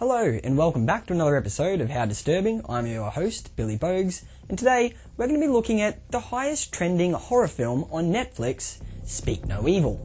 Hello and welcome back to another episode of How Disturbing. I'm your host, Billy Bogues, and today we're going to be looking at the highest trending horror film on Netflix, Speak No Evil.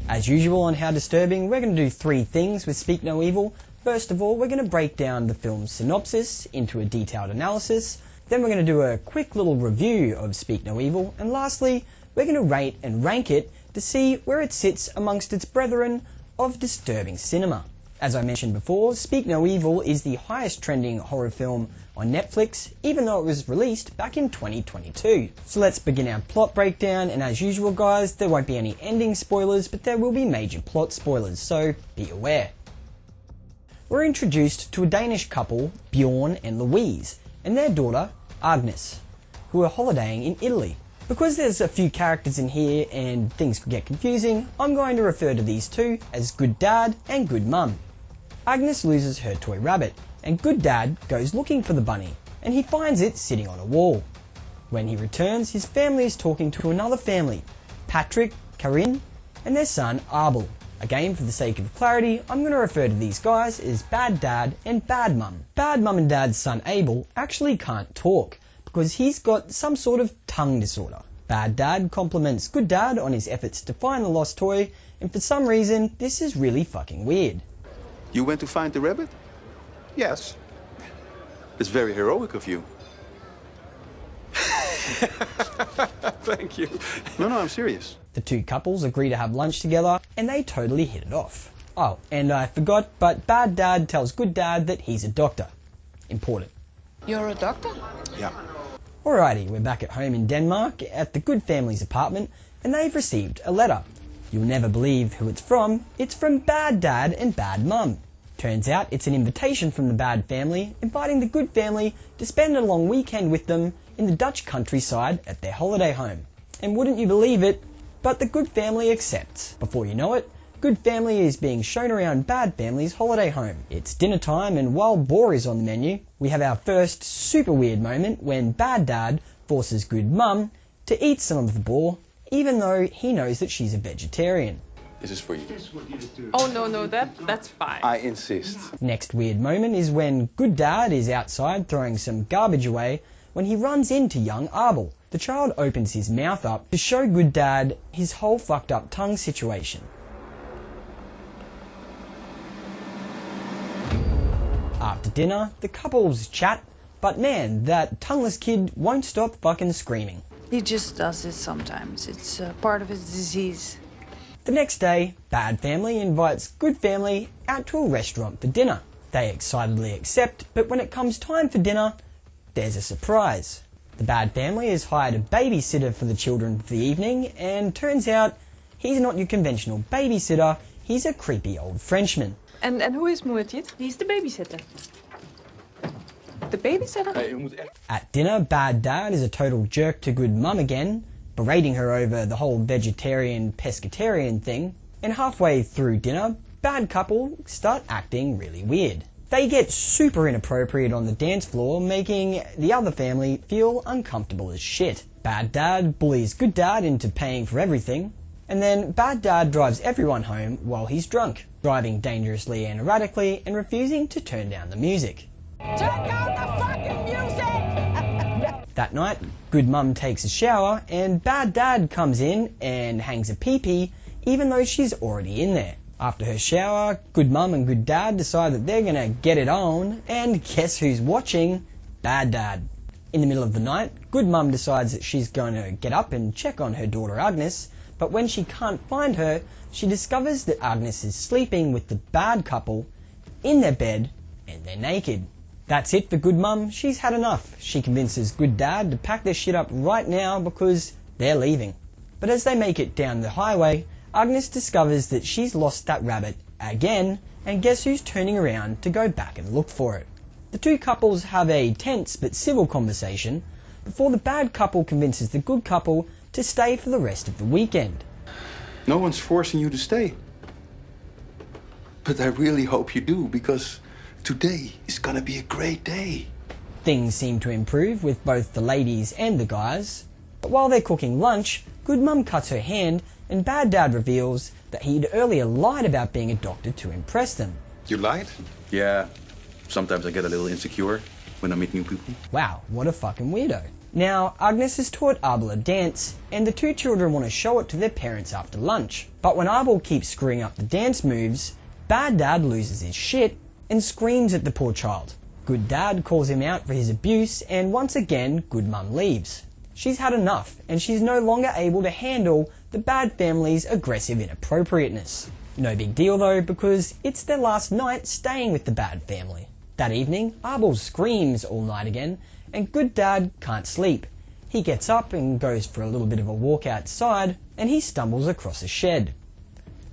As usual on How Disturbing, we're going to do three things with Speak No Evil. First of all, we're going to break down the film's synopsis into a detailed analysis, then we're going to do a quick little review of Speak No Evil, and lastly, we're going to rate and rank it to see where it sits amongst its brethren of disturbing cinema. As I mentioned before, Speak No Evil is the highest trending horror film on Netflix, even though it was released back in 2022. So let's begin our plot breakdown, and as usual guys, there won't be any ending spoilers, but there will be major plot spoilers, so be aware. We're introduced to a Danish couple, Bjorn and Louise, and their daughter, Agnes, who are holidaying in Italy. Because there's a few characters in here and things could get confusing, I'm going to refer to these two as Good Dad and Good Mum. Agnes loses her toy rabbit, and Good Dad goes looking for the bunny, and he finds it sitting on a wall. When he returns, his family is talking to another family, Patrick, Karin, and their son Abel. Again, for the sake of clarity, I'm going to refer to these guys as Bad Dad and Bad Mum. Bad Mum and Dad's son Abel actually can't talk, because he's got some sort of tongue disorder. Bad Dad compliments Good Dad on his efforts to find the lost toy, and for some reason, this is really fucking weird. You went to find the rabbit? Yes. It's very heroic of you. Thank you. No, I'm serious. The two couples agree to have lunch together, and they totally hit it off. Oh, and I forgot, but Bad Dad tells Good Dad that he's a doctor. Important. You're a doctor? Yeah. Alrighty, we're back at home in Denmark at the Good family's apartment, and they've received a letter. You'll never believe who it's from. It's from Bad Dad and Bad Mum. Turns out it's an invitation from the Bad family, inviting the Good family to spend a long weekend with them in the Dutch countryside at their holiday home. And wouldn't you believe it, but the Good family accepts. Before you know it, Good family is being shown around Bad family's holiday home. It's dinner time, and while boar is on the menu, we have our first super weird moment when Bad Dad forces Good Mum to eat some of the boar, even though he knows that she's a vegetarian. This is for you. Oh no, that's fine. I insist. Next weird moment is when Good Dad is outside throwing some garbage away when he runs into young Abel. The child opens his mouth up to show Good Dad his whole fucked up tongue situation. After dinner, the couples chat, but man, that tongueless kid won't stop fucking screaming. He just does it sometimes. It's part of his disease. The next day, Bad family invites Good family out to a restaurant for dinner. They excitedly accept, but when it comes time for dinner, there's a surprise. The Bad family has hired a babysitter for the children for the evening, and turns out he's not your conventional babysitter, he's a creepy old Frenchman. And who is Moertje? He's the babysitter. The babysitter? At dinner, Bad Dad is a total jerk to Good Mum again, berating her over the whole vegetarian-pescatarian thing, and halfway through dinner, Bad couple start acting really weird. They get super inappropriate on the dance floor, making the other family feel uncomfortable as shit. Bad Dad bullies Good Dad into paying for everything, and then Bad Dad drives everyone home while he's drunk, driving dangerously and erratically and refusing to turn down the music. Turn down the fucking music! That night, Good Mum takes a shower and Bad Dad comes in and hangs a pee-pee even though she's already in there. After her shower, Good Mum and Good Dad decide that they're gonna get it on, and guess who's watching? Bad Dad. In the middle of the night, Good Mum decides that she's going to get up and check on her daughter Agnes, but when she can't find her, she discovers that Agnes is sleeping with the Bad couple in their bed, and they're naked. That's it for Good Mum, she's had enough. She convinces Good Dad to pack their shit up right now because they're leaving. But as they make it down the highway, Agnes discovers that she's lost that rabbit again, and guess who's turning around to go back and look for it? The two couples have a tense but civil conversation before the Bad couple convinces the Good couple to stay for the rest of the weekend. No one's forcing you to stay. But I really hope you do, because today is gonna be a great day. Things seem to improve with both the ladies and the guys, but while they're cooking lunch, Good Mum cuts her hand and Bad Dad reveals that he'd earlier lied about being a doctor to impress them. You lied? Yeah. Sometimes I get a little insecure when I meet new people. Wow, what a fucking weirdo. Now, Agnes has taught Abel a dance, and the two children want to show it to their parents after lunch. But when Abel keeps screwing up the dance moves, Bad Dad loses his shit and screams at the poor child. Good Dad calls him out for his abuse, and once again, Good Mum leaves. She's had enough, and she's no longer able to handle the Bad family's aggressive inappropriateness. No big deal though, because it's their last night staying with the Bad family. That evening, Abel screams all night again, and Good Dad can't sleep. He gets up and goes for a little bit of a walk outside, and he stumbles across a shed.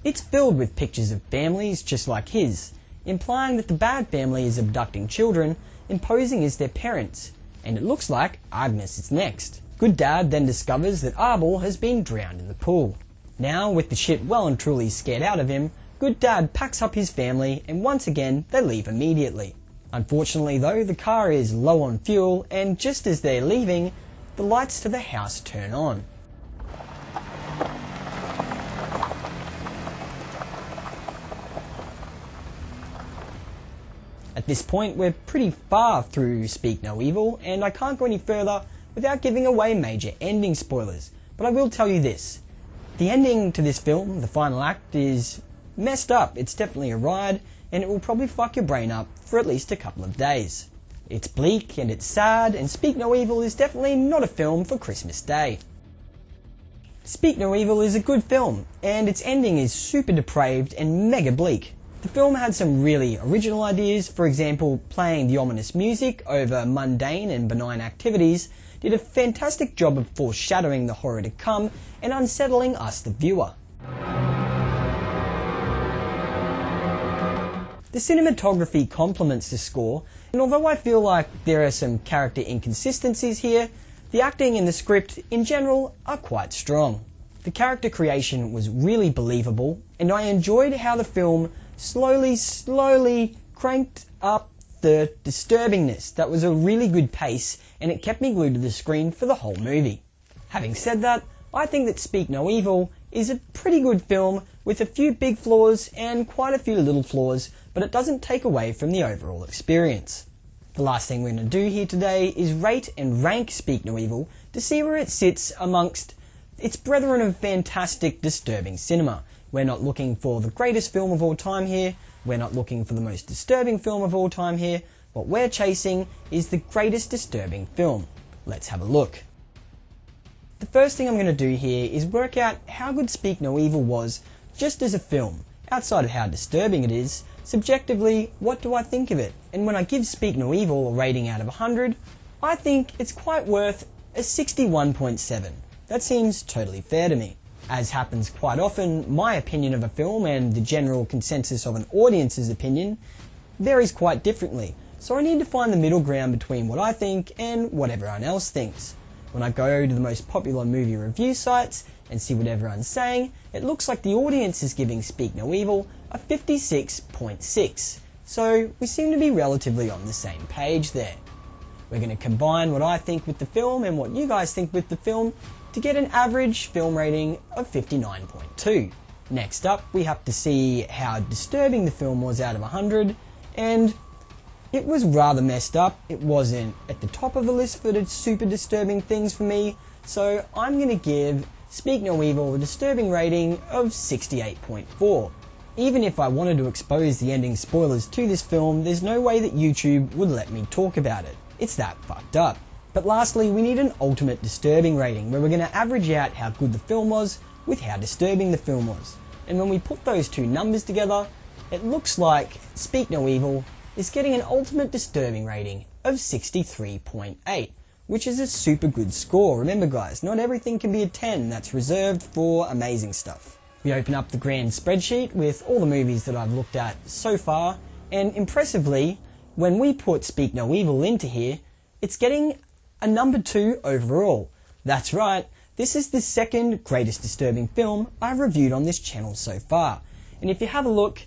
It's filled with pictures of families just like his, implying that the Bad family is abducting children and posing as their parents, and it looks like Agnes is next. Good Dad then discovers that Abel has been drowned in the pool. Now, with the shit well and truly scared out of him, Good Dad packs up his family and once again they leave immediately. Unfortunately though, the car is low on fuel, and just as they're leaving, the lights to the house turn on. At this point, we're pretty far through Speak No Evil, and I can't go any further without giving away major ending spoilers. But I will tell you this. The ending to this film, the final act, is messed up. It's definitely a ride, and it will probably fuck your brain up for at least a couple of days. It's bleak and it's sad, and Speak No Evil is definitely not a film for Christmas Day. Speak No Evil is a good film, and its ending is super depraved and mega bleak. The film had some really original ideas. For example, playing the ominous music over mundane and benign activities did a fantastic job of foreshadowing the horror to come and unsettling us, the viewer. The cinematography complements the score, and although I feel like there are some character inconsistencies here, the acting and the script in general are quite strong. The character creation was really believable, and I enjoyed how the film slowly cranked up the disturbingness. That was a really good pace, and it kept me glued to the screen for the whole movie. Having said that, I think that Speak No Evil is a pretty good film with a few big flaws and quite a few little flaws, but it doesn't take away from the overall experience. The last thing we're going to do here today is rate and rank Speak No Evil to see where it sits amongst its brethren of fantastic, disturbing cinema. We're not looking for the greatest film of all time here, we're not looking for the most disturbing film of all time here. What we're chasing is the greatest disturbing film. Let's have a look. The first thing I'm going to do here is work out how good Speak No Evil was just as a film. Outside of how disturbing it is, subjectively, what do I think of it? And when I give Speak No Evil a rating out of 100, I think it's quite worth a 61.7. That seems totally fair to me. As happens quite often, my opinion of a film and the general consensus of an audience's opinion varies quite differently, so I need to find the middle ground between what I think and what everyone else thinks. When I go to the most popular movie review sites and see what everyone's saying, it looks like the audience is giving Speak No Evil a 56.6, so we seem to be relatively on the same page there. We're going to combine what I think with the film and what you guys think with the film to get an average film rating of 59.2. Next up, we have to see how disturbing the film was out of 100, and it was rather messed up. It wasn't at the top of the list for the super disturbing things for me, so I'm going to give Speak No Evil a disturbing rating of 68.4. Even if I wanted to expose the ending spoilers to this film, there's no way that YouTube would let me talk about it. It's that fucked up. But lastly, we need an ultimate disturbing rating, where we're going to average out how good the film was with how disturbing the film was. And when we put those two numbers together, it looks like Speak No Evil is getting an ultimate disturbing rating of 63.8, which is a super good score. Remember guys, not everything can be a 10, that's reserved for amazing stuff. We open up the grand spreadsheet with all the movies that I've looked at so far, and impressively, when we put Speak No Evil into here, it's getting a number 2 overall. That's right, this is the second greatest disturbing film I've reviewed on this channel so far. And if you have a look,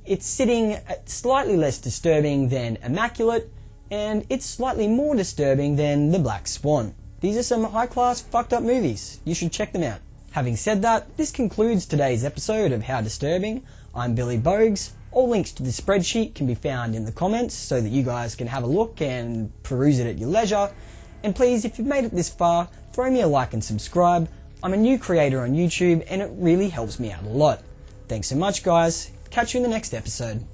it's sitting at slightly less disturbing than Immaculate, and it's slightly more disturbing than The Black Swan. These are some high class fucked up movies. You should check them out. Having said that, this concludes today's episode of How Disturbing. I'm Billy Bogues. All links to the spreadsheet can be found in the comments so that you guys can have a look and peruse it at your leisure. And please, if you've made it this far, throw me a like and subscribe. I'm a new creator on YouTube and it really helps me out a lot. Thanks so much guys. Catch you in the next episode.